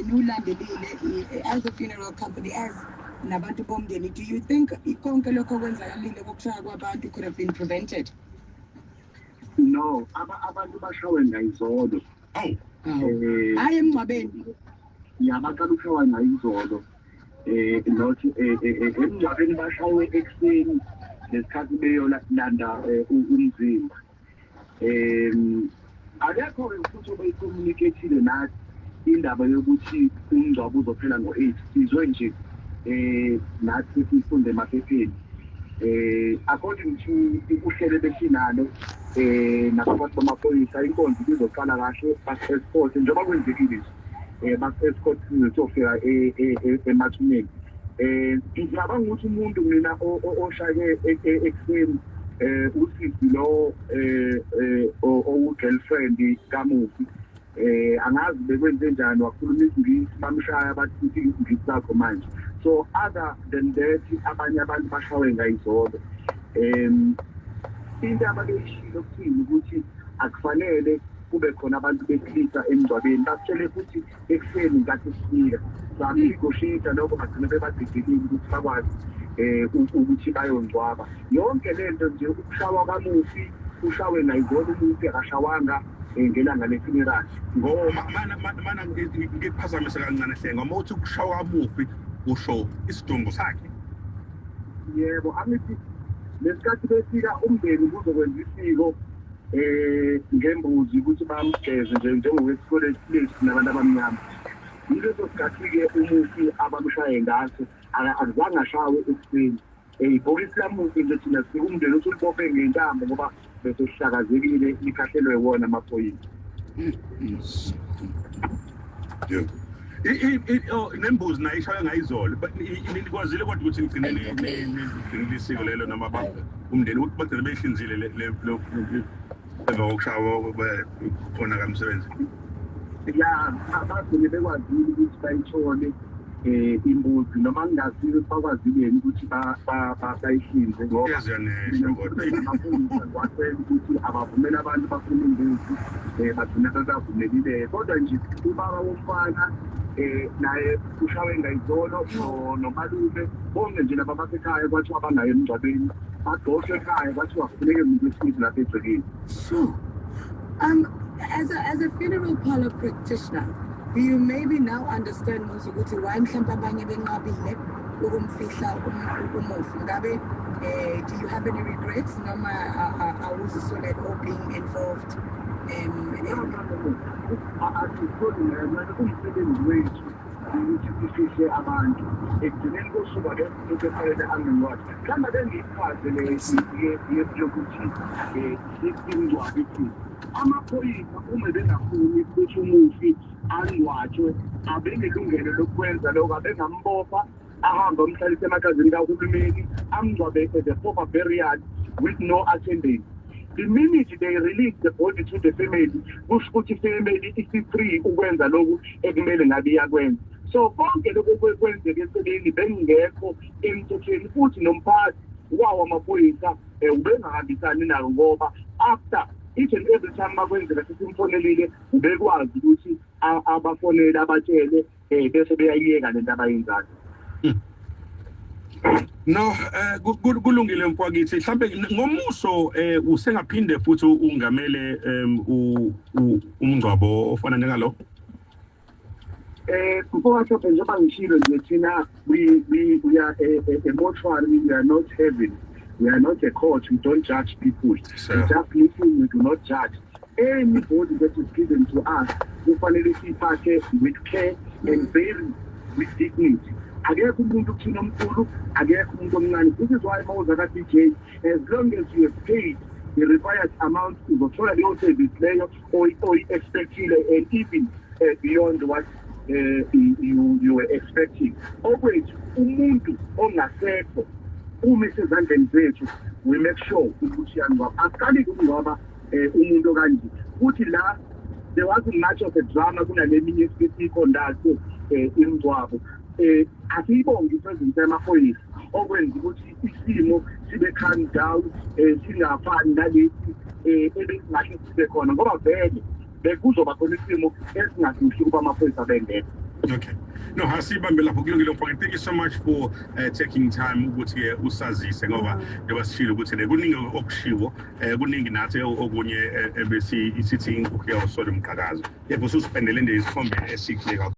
niwulandelile as a funeral company, as nabantu bomndeni, do you think konke lokho kwenzakalile kokushaya kwabantu could have been prevented? No, abantu bashawe ngayizolo. Hayi emngcwabeni. Yabaqala ukushawa ngayizolo. Nothi emngcwabeni bashawe ekuseni lesikhathi beyolanda umzimba. Akekho-ke futhi obeyi-communicate-ile nathi indaba yokuthi umngcwabo uzophela ngo-8. Sizwe nje nathi sifunde emaphepheni. According to uhlelo besinalo nabantu bamaphoyisa, inkonzo izoqala kahle bas-escort njengoba kwenzekile nje bas-escort sizofika emathuneni. Ngicabanga ukuthi umuntu mina oshake ekuseni usisi lo owu-girlfriend kamufi, angazi bekwenze njani, wakhuluma isingisi bamshaya bathi isingisi sakho manje. So other than that, abanye abantu bashawe ngayizolo. Into ababeyishilo kuthini ukuthi akufanele kube khona abantu besilisa emngcwabeni. Basitshele futhi ekuseni ngathi sifika sanegotiate lokho bagcine bebadidekile ukuthi bakwazi ukuthi bayongcwaba. Yonke lento nje ukushawa kamufi ushawe ngayizolo, umuntu akashawanga ngelanga le-funeral. Ngoba mana ngikuphazamise kancane Hlenga, uma uthi ukushawa kamufi usho isidumbu sakhe. Yebo, angithi lesikhathi befika umndeni kuzokwenza isiko ngembuzi ukuthi bamgeze njengokwesikole place nabantu abamnyama. Yileso sikhathi-ke umufi abamshaye ngaso akuzange ashawe ekuseni. Ibhokisi lamufi nje thina sifika umndeni uthi ulibophe ngentambo ngoba bese sihlakazekile likhahlelwe wona amaphoyisa. Nembuzi nayo ishawe ngayizolo, nikwazile kodwa ukuthi nigcinile isiko lelo noma umndeni ukuthi bagcine beyihlinzile emva kokushawa khona kamsebenzi? Ya, abagcine bekwazile ukuthi bayithole imbuzi noma ngingazile bakwazile ukuthi bayihlinze ngoba ukuthi abavumela abantu bafuna imbuzi bagcine bebavumelile. Kodwa nje ubaba womfana naye ushawe ngayizolo nomalume bonke nje laba basekhaya kwathiwa bangayo emngcwabeni, bagcoshwe ekhaya kwathiwa kufuneke umuntu wesilisa lapha egcekeni. Sure. As a funeral parlor practitioner, do you maybe now understand ukuthi why mhlawumbe abanye benqabile ukumfihla umufi? Ngabe do you have any regrets noma awuzisole or being involved umsebenzi wethu ukuthi sifihle abantu ekugcineni kosuku akekho efanele angengwazi. Mhlawumbe bengiyichaze yokuthi imingcwabo ithini. Amaphoyisa uma bengafuni ukuthi umufi angcwatshwe abenelungelo lokwenza lokho, abengambopha ahambe amhlalise emakazini kahulumeni amngcwabe as a proper burial with no attendance. The minute they release the body to the family, kusho ukuthi ifamily isi-free ukwenza lokhu ekumele ngabe iyakwenza. So konke lokhu kwenzeka eceleni bengekho emthethweni, futhi nomphathi wawo amaphoyisa ubengahambisani nako ngoba after each and every time makwenzeka sisimfonelile ubekwazi ukuthi abafonele abatshele bese beyayiyeka lento abayenzayo. No, kulungile mfowethu. Mhlambe ngomuso usengaphinde futhi ungamele umngcwabo ofana njengalo. Mfowethu njengoba ngishilo nje thina we are a mortuary, we are not heaven, we are not a court, we don't judge people. We just listen, we do not judge. Anybody that is given to us, kufanele siphathe with care and bury with dignity. Akekho umuntu kuthina omkhulu, akekho umuntu omncane. This is why mawuza ka-DJ, as long as you have paid the required amount, uzothola leyo service leyo oyi-expectile and even beyond what you were expecting. Okwethu umuntu ongasekho uma esezandleni zethu, we make sure ukuthi yangwaba asiqali ukungcwaba umuntu okanje. Futhi la there wasn't much of a drama kunaleminye esiyikhondayo imingcwabo. Asiyibonge ipresence yamaphoyisa okwenza ukuthi isimo sibe calm down, singafani nalesi ebesingahle sibe khona ngoba vele bekuzoba khona isimo esingasihle ukuba amaphoyisa bengekho. Okay. No, hasibambe lapho kulungile mfowethu. Thank you so much for taking time ukuthi usazise ngoba njengoba sishilo ukuthi kuningi okushiwo kuningi nathi okunye ebesi isithi inkukhu yawo solo umqhakazo. Yebo suspendele nje isikhombe esihle kakhulu.